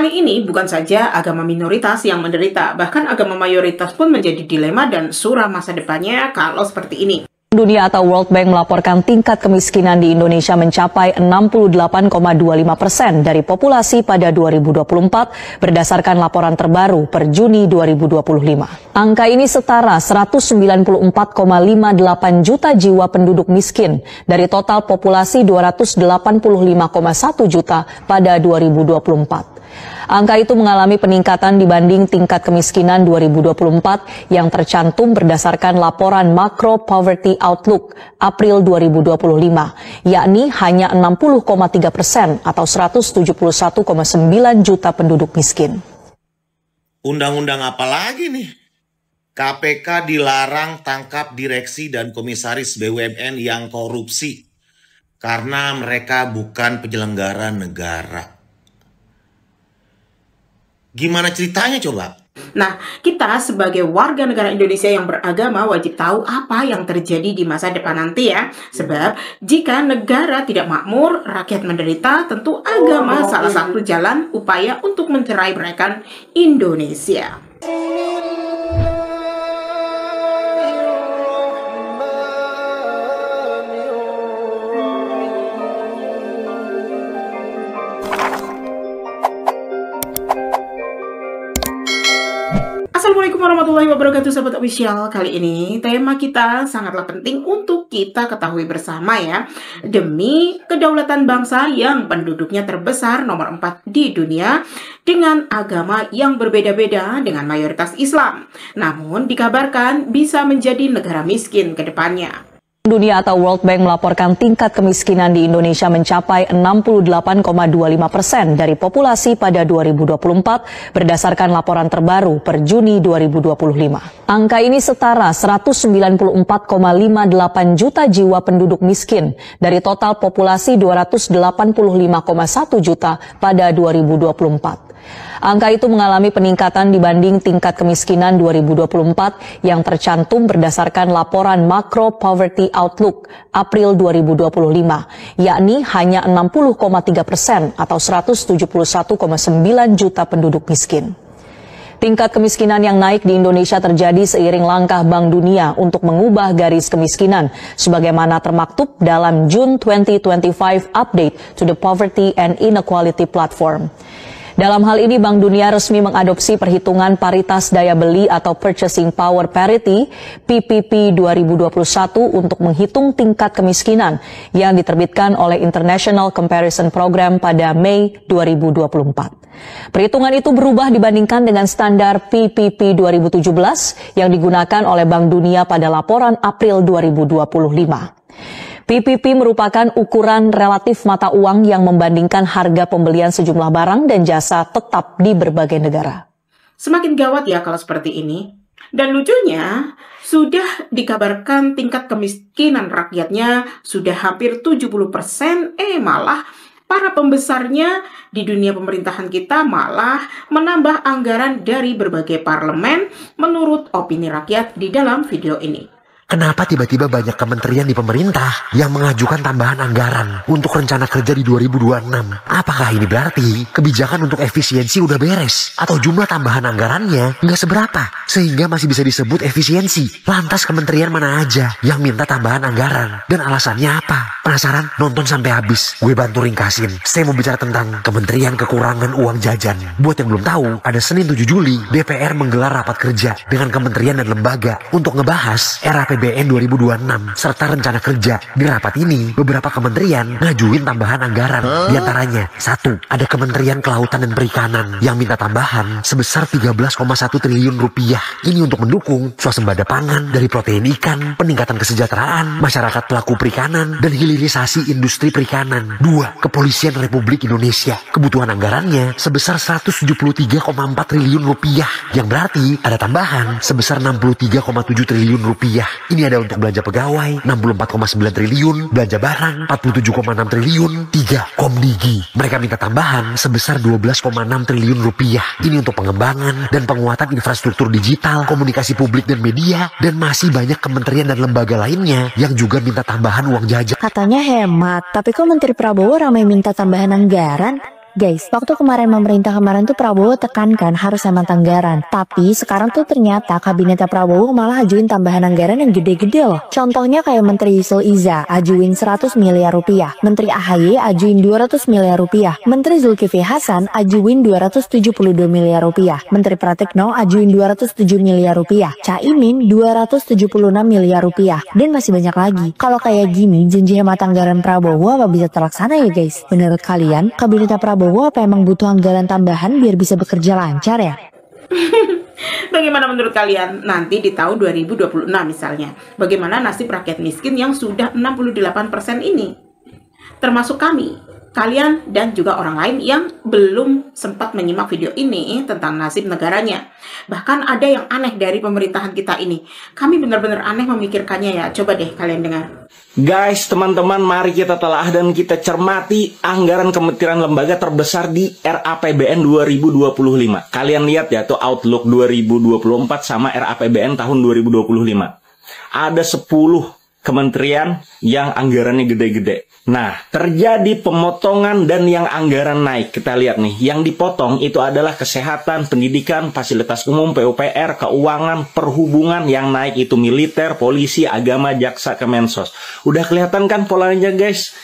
Kali ini bukan saja agama minoritas yang menderita, bahkan agama mayoritas pun menjadi dilema dan suram masa depannya kalau seperti ini. Dunia atau World Bank melaporkan tingkat kemiskinan di Indonesia mencapai 68,25% dari populasi pada 2024 berdasarkan laporan terbaru per Juni 2025. Angka ini setara 194,58 juta jiwa penduduk miskin dari total populasi 285,1 juta pada 2024. Angka itu mengalami peningkatan dibanding tingkat kemiskinan 2024 yang tercantum berdasarkan laporan Macro Poverty Outlook April 2025, yakni hanya 60,3% atau 171,9 juta penduduk miskin. Undang-undang apa lagi nih? KPK dilarang tangkap direksi dan komisaris BUMN yang korupsi karena mereka bukan penyelenggara negara. Gimana ceritanya coba? Nah, kita sebagai warga negara Indonesia yang beragama wajib tahu apa yang terjadi di masa depan nanti ya. Sebab jika negara tidak makmur, rakyat menderita, tentu agama salah satu jalan upaya untuk mencerai-beraikan Indonesia. Assalamualaikum warahmatullahi wabarakatuh sahabat official. Kali ini tema kita sangatlah penting untuk kita ketahui bersama ya. Demi kedaulatan bangsa yang penduduknya terbesar nomor 4 di dunia dengan agama yang berbeda-beda dengan mayoritas Islam. Namun dikabarkan bisa menjadi negara miskin ke depannya. Dunia atau World Bank melaporkan tingkat kemiskinan di Indonesia mencapai 68,25% dari populasi pada 2024 berdasarkan laporan terbaru per Juni 2025. Angka ini setara 194,58 juta jiwa penduduk miskin dari total populasi 285,1 juta pada 2024. Angka itu mengalami peningkatan dibanding tingkat kemiskinan 2024 yang tercantum berdasarkan laporan Macro Poverty Outlook April 2025, yakni hanya 60,3% atau 171,9 juta penduduk miskin. Tingkat kemiskinan yang naik di Indonesia terjadi seiring langkah Bank Dunia untuk mengubah garis kemiskinan sebagaimana termaktub dalam June 2025 Update to the Poverty and Inequality Platform. Dalam hal ini, Bank Dunia resmi mengadopsi perhitungan paritas daya beli atau Purchasing Power Parity PPP 2021 untuk menghitung tingkat kemiskinan yang diterbitkan oleh International Comparison Program pada Mei 2024. Perhitungan itu berubah dibandingkan dengan standar PPP 2017 yang digunakan oleh Bank Dunia pada laporan April 2025. PPP merupakan ukuran relatif mata uang yang membandingkan harga pembelian sejumlah barang dan jasa tetap di berbagai negara. Semakin gawat ya kalau seperti ini. Dan lucunya, sudah dikabarkan tingkat kemiskinan rakyatnya sudah hampir 70%, malah para pembesarnya di dunia pemerintahan kita malah menambah anggaran dari berbagai parlemen menurut opini rakyat di dalam video ini. Kenapa tiba-tiba banyak kementerian di pemerintah yang mengajukan tambahan anggaran untuk rencana kerja di 2026? Apakah ini berarti kebijakan untuk efisiensi udah beres? Atau jumlah tambahan anggarannya nggak seberapa? Sehingga masih bisa disebut efisiensi. Lantas kementerian mana aja yang minta tambahan anggaran? Dan alasannya apa? Penasaran? Nonton sampai habis. Gue bantu ringkasin. Saya mau bicara tentang kementerian kekurangan uang jajan. Buat yang belum tahu, pada Senin 7 Juli, DPR menggelar rapat kerja dengan kementerian dan lembaga untuk ngebahas RAPBN 2026 serta rencana kerja. Di rapat ini, beberapa kementerian ngajuin tambahan anggaran. Di antaranya, 1. Ada Kementerian Kelautan dan Perikanan yang minta tambahan sebesar 13,1 triliun rupiah. Ini untuk mendukung swasembada pangan dari protein ikan, peningkatan kesejahteraan masyarakat pelaku perikanan, dan hilirisasi industri perikanan. 2. Kepolisian Republik Indonesia. Kebutuhan anggarannya sebesar 173,4 triliun rupiah, yang berarti ada tambahan sebesar 63,7 triliun rupiah. Ini ada untuk belanja pegawai 64,9 triliun, belanja barang 47,6 triliun. 3. Komdigi. Mereka minta tambahan sebesar 12,6 triliun rupiah. Ini untuk pengembangan dan penguatan infrastruktur digital, komunikasi publik dan media, dan masih banyak kementerian dan lembaga lainnya yang juga minta tambahan uang jajan. Katanya hemat, tapi kok Menteri Prabowo ramai minta tambahan anggaran? Guys, waktu kemarin pemerintah tuh Prabowo tekankan harus hemat anggaran. Tapi sekarang tuh ternyata kabinetnya Prabowo malah ajuin tambahan anggaran yang gede-gede loh. Contohnya kayak Menteri Yusril Iza ajuin 100 miliar rupiah. Menteri AHY ajuin 200 miliar rupiah. Menteri Zulkifli Hasan ajuin 272 miliar rupiah. Menteri Pratikno ajuin 207 miliar rupiah. Caimin 276 miliar rupiah. Dan masih banyak lagi. Kalau kayak gini, janji hemat anggaran Prabowo apa bisa terlaksana ya guys? Menurut kalian, kabinetnya Prabowo apa emang butuh anggaran tambahan biar bisa bekerja lancar ya? Bagaimana menurut kalian nanti di tahun 2026 misalnya? Bagaimana nasib rakyat miskin yang sudah 68% ini? Termasuk kami, kalian, dan juga orang lain yang belum sempat menyimak video ini tentang nasib negaranya. Bahkan ada yang aneh dari pemerintahan kita ini. Kami benar-benar aneh memikirkannya ya. Coba deh kalian dengar. Guys, teman-teman, mari kita telah dan kita cermati anggaran kementerian lembaga terbesar di RAPBN 2025. Kalian lihat ya tuh Outlook 2024 sama RAPBN tahun 2025. Ada 10 kementerian yang anggarannya gede-gede. Nah, terjadi pemotongan dan yang anggaran naik. Kita lihat nih, yang dipotong itu adalah kesehatan, pendidikan, fasilitas umum, PUPR, keuangan, perhubungan. Yang naik itu militer, polisi, agama, jaksa, Kemensos. Udah kelihatan kan polanya guys?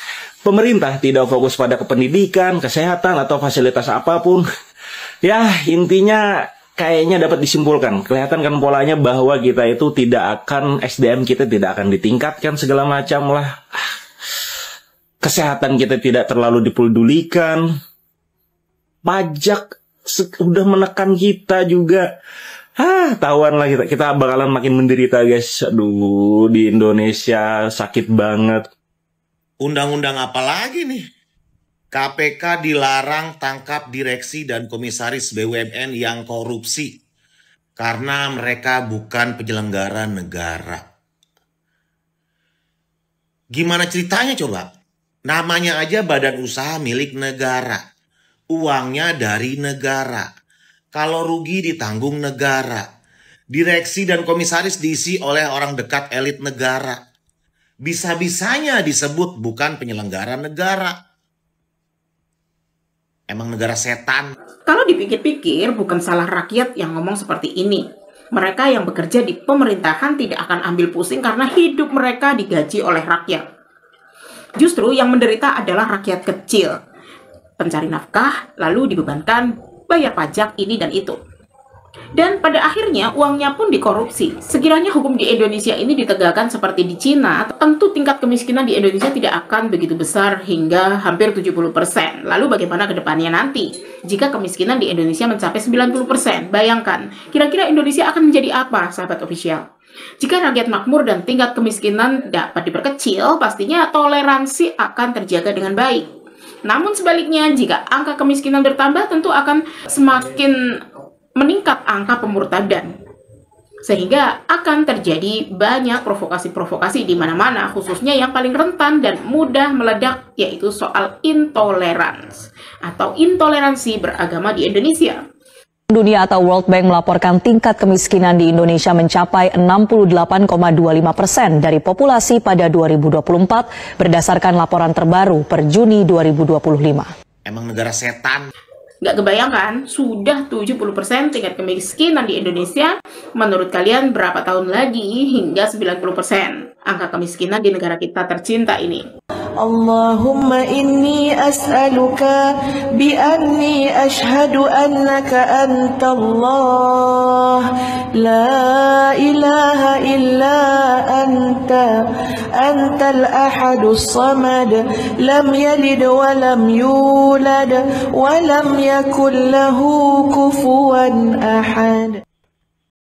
Pemerintah tidak fokus pada kependidikan, kesehatan, atau fasilitas apapun. Ya, intinya kayaknya dapat disimpulkan, kelihatan kan polanya bahwa kita itu tidak akan, SDM kita tidak akan ditingkatkan segala macam lah. Kesehatan kita tidak terlalu dipedulikan. Pajak udah menekan kita juga. Tahuan lah kita bakalan makin menderita guys. Aduh, di Indonesia sakit banget. Undang-undang apa lagi nih? KPK dilarang tangkap direksi dan komisaris BUMN yang korupsi karena mereka bukan penyelenggara negara. Gimana ceritanya coba? Namanya aja badan usaha milik negara. Uangnya dari negara. Kalau rugi ditanggung negara. Direksi dan komisaris diisi oleh orang dekat elit negara. Bisa-bisanya disebut bukan penyelenggara negara. Emang negara setan? Kalau dipikir-pikir, bukan salah rakyat yang ngomong seperti ini. Mereka yang bekerja di pemerintahan tidak akan ambil pusing karena hidup mereka digaji oleh rakyat. Justru yang menderita adalah rakyat kecil. Pencari nafkah, lalu dibebankan bayar pajak ini dan itu. Dan pada akhirnya uangnya pun dikorupsi. Sekiranya hukum di Indonesia ini ditegakkan seperti di Cina, tentu tingkat kemiskinan di Indonesia tidak akan begitu besar hingga hampir 70%. Lalu bagaimana ke depannya nanti? Jika kemiskinan di Indonesia mencapai 90%, bayangkan, kira-kira Indonesia akan menjadi apa, sahabat official? Jika rakyat makmur dan tingkat kemiskinan dapat diperkecil, pastinya toleransi akan terjaga dengan baik. Namun sebaliknya, jika angka kemiskinan bertambah, tentu akan semakin meningkat angka pemurtadan. Sehingga akan terjadi banyak provokasi-provokasi di mana-mana, khususnya yang paling rentan dan mudah meledak, yaitu soal intoleransi atau intoleransi beragama di Indonesia. Dunia atau World Bank melaporkan tingkat kemiskinan di Indonesia mencapai 68,25% dari populasi pada 2024 berdasarkan laporan terbaru per Juni 2025. Emang negara setan? Nggak kebayang kan? Sudah 70% tingkat kemiskinan di Indonesia. Menurut kalian berapa tahun lagi hingga 90% angka kemiskinan di negara kita tercinta ini? Allahumma inni as'aluka bi anni ashhadu annaka antallah la ilaha illa anta antal ahadus samad lam yalid wa lam yulad wa lam yakul lahu kufuwan ahad.